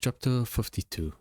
Chapter 52.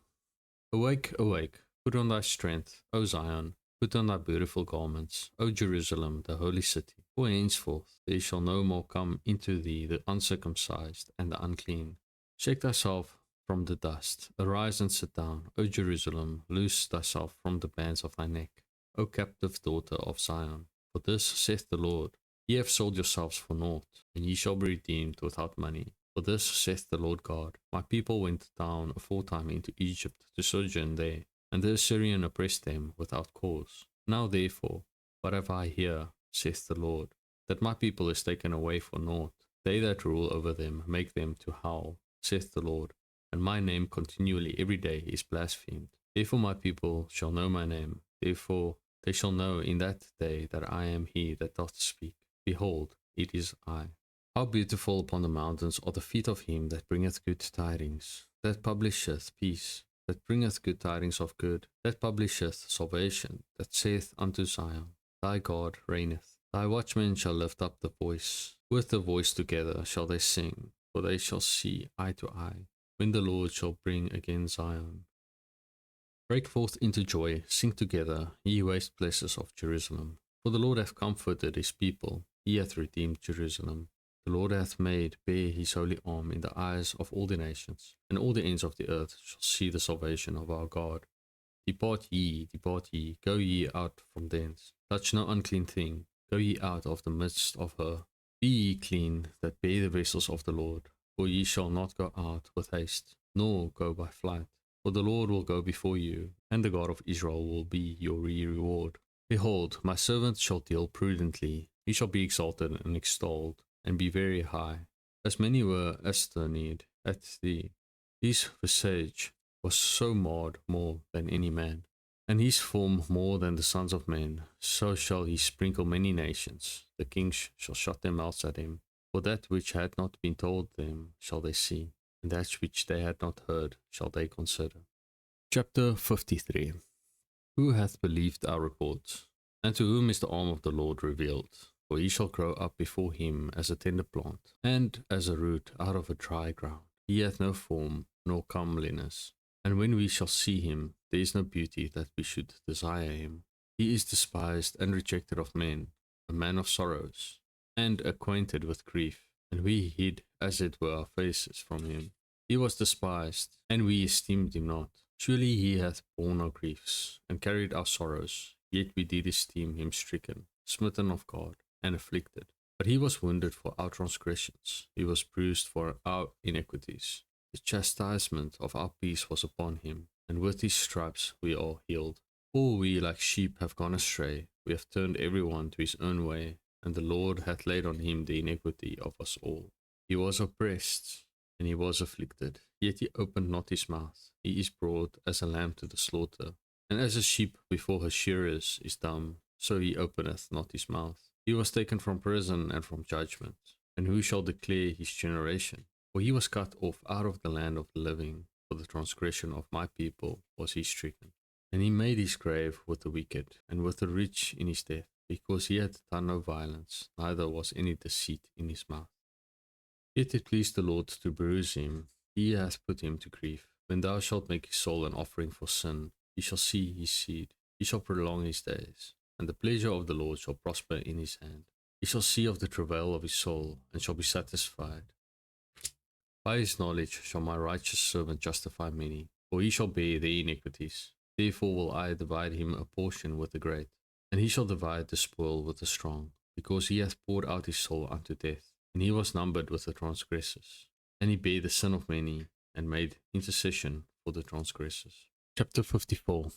Awake, awake, put on thy strength, O Zion, put on thy beautiful garments, O Jerusalem, the holy city. For henceforth there shall no more come into thee the uncircumcised and the unclean. Shake thyself from the dust, arise and sit down, O Jerusalem, loose thyself from the bands of thy neck, O captive daughter of Zion. For this saith the Lord, Ye have sold yourselves for naught, and ye shall be redeemed without money. For this saith the Lord God, My people went down aforetime into Egypt to sojourn there, and the Assyrian oppressed them without cause. Now therefore, what have I here, saith the Lord, that my people is taken away for naught? They that rule over them make them to howl, saith the Lord, and my name continually every day is blasphemed. Therefore my people shall know my name, therefore they shall know in that day that I am he that doth speak. Behold, it is I. How beautiful upon the mountains are the feet of him that bringeth good tidings, that publisheth peace, that bringeth good tidings of good, that publisheth salvation, that saith unto Zion, Thy God reigneth. Thy watchmen shall lift up the voice, with the voice together shall they sing, for they shall see eye to eye, when the Lord shall bring again Zion. Break forth into joy, sing together, ye waste places of Jerusalem. For the Lord hath comforted his people, he hath redeemed Jerusalem. The Lord hath made bare his holy arm in the eyes of all the nations, and all the ends of the earth shall see the salvation of our God. Depart ye, go ye out from thence. Touch no unclean thing, go ye out of the midst of her. Be ye clean that bear the vessels of the Lord, for ye shall not go out with haste, nor go by flight. For the Lord will go before you, and the God of Israel will be your reward. Behold, my servant shall deal prudently, he shall be exalted and extolled, and be very high. As many were astonished at thee, his visage was so marred more than any man, and his form more than the sons of men. So shall he sprinkle many nations. The kings shall shut their mouths at him. For that which had not been told them shall they see, and that which they had not heard shall they consider. Chapter 53. Who hath believed our reports? And to whom is the arm of the Lord revealed? For he shall grow up before him as a tender plant, and as a root out of a dry ground. He hath no form, nor comeliness. And when we shall see him, there is no beauty that we should desire him. He is despised and rejected of men, a man of sorrows, and acquainted with grief. And we hid, as it were, our faces from him. He was despised, and we esteemed him not. Surely he hath borne our griefs, and carried our sorrows, yet we did esteem him stricken, smitten of God, and afflicted. But he was wounded for our transgressions, he was bruised for our iniquities. The chastisement of our peace was upon him, and with his stripes we are healed. All we like sheep have gone astray, we have turned every one to his own way, and the Lord hath laid on him the iniquity of us all. He was oppressed, and he was afflicted, yet he opened not his mouth. He is brought as a lamb to the slaughter, and as a sheep before her shearers is dumb, so he openeth not his mouth. He was taken from prison and from judgment, and who shall declare his generation? For he was cut off out of the land of the living, for the transgression of my people was he stricken. And he made his grave with the wicked, and with the rich in his death, because he had done no violence, neither was any deceit in his mouth. Yet it pleased the Lord to bruise him, he hath put him to grief. When thou shalt make his soul an offering for sin, he shall see his seed, he shall prolong his days, and the pleasure of the Lord shall prosper in his hand. He shall see of the travail of his soul, and shall be satisfied. By his knowledge shall my righteous servant justify many, for he shall bear their iniquities. Therefore will I divide him a portion with the great, and he shall divide the spoil with the strong, because he hath poured out his soul unto death, and he was numbered with the transgressors. And he bare the sin of many, and made intercession for the transgressors. Chapter 54.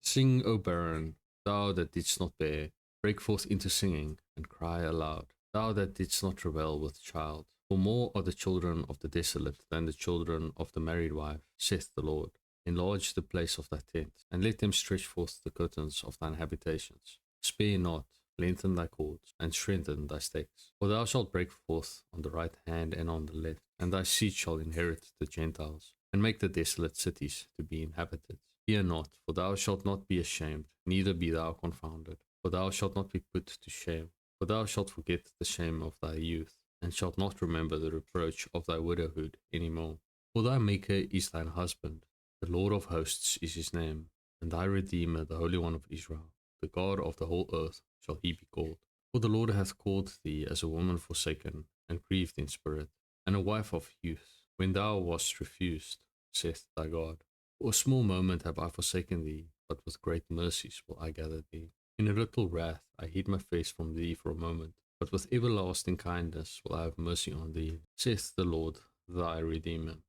Sing, O barren, thou that didst not bear, break forth into singing, and cry aloud, thou that didst not travail with child. For more are the children of the desolate than the children of the married wife, saith the Lord. Enlarge the place of thy tent, and let them stretch forth the curtains of thine habitations. Spare not, lengthen thy cords, and strengthen thy stakes. For thou shalt break forth on the right hand and on the left, and thy seed shall inherit the Gentiles, and make the desolate cities to be inhabited. Fear not, for thou shalt not be ashamed, neither be thou confounded. For thou shalt not be put to shame, for thou shalt forget the shame of thy youth, and shalt not remember the reproach of thy widowhood any more. For thy Maker is thine husband, the Lord of hosts is his name, and thy Redeemer, the Holy One of Israel, the God of the whole earth, shall he be called. For the Lord hath called thee as a woman forsaken, and grieved in spirit, and a wife of youth, when thou wast refused, saith thy God. For a small moment have I forsaken thee, but with great mercies will I gather thee. In a little wrath I hid my face from thee for a moment, but with everlasting kindness will I have mercy on thee, saith the Lord thy Redeemer.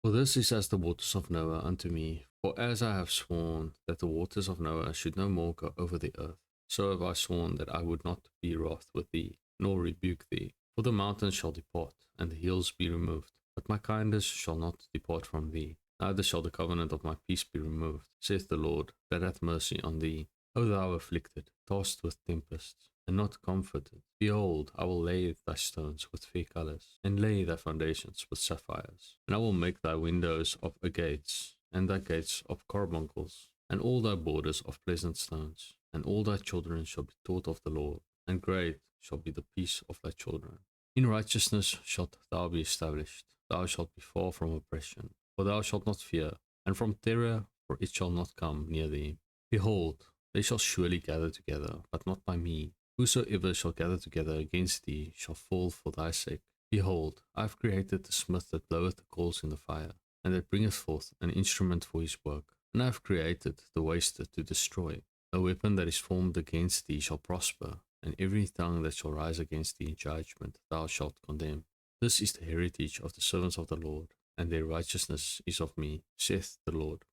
For this is as the waters of Noah unto me. For as I have sworn that the waters of Noah should no more go over the earth, so have I sworn that I would not be wroth with thee, nor rebuke thee. For the mountains shall depart, and the hills be removed, but my kindness shall not depart from thee, neither shall the covenant of my peace be removed, saith the Lord, that hath mercy on thee. O thou afflicted, tossed with tempests, and not comforted, behold, I will lay thy stones with fair colours, and lay thy foundations with sapphires. And I will make thy windows of agates, and thy gates of carbuncles, and all thy borders of pleasant stones. And all thy children shall be taught of the Lord, and great shall be the peace of thy children. In righteousness shalt thou be established, thou shalt be far from oppression, for thou shalt not fear, and from terror, for it shall not come near thee. Behold, they shall surely gather together, but not by me. Whosoever shall gather together against thee shall fall for thy sake. Behold, I have created the smith that bloweth the coals in the fire, and that bringeth forth an instrument for his work. And I have created the waster to destroy. No weapon that is formed against thee shall prosper, and every tongue that shall rise against thee in judgment thou shalt condemn. This is the heritage of the servants of the Lord, and their righteousness is of me, saith the Lord.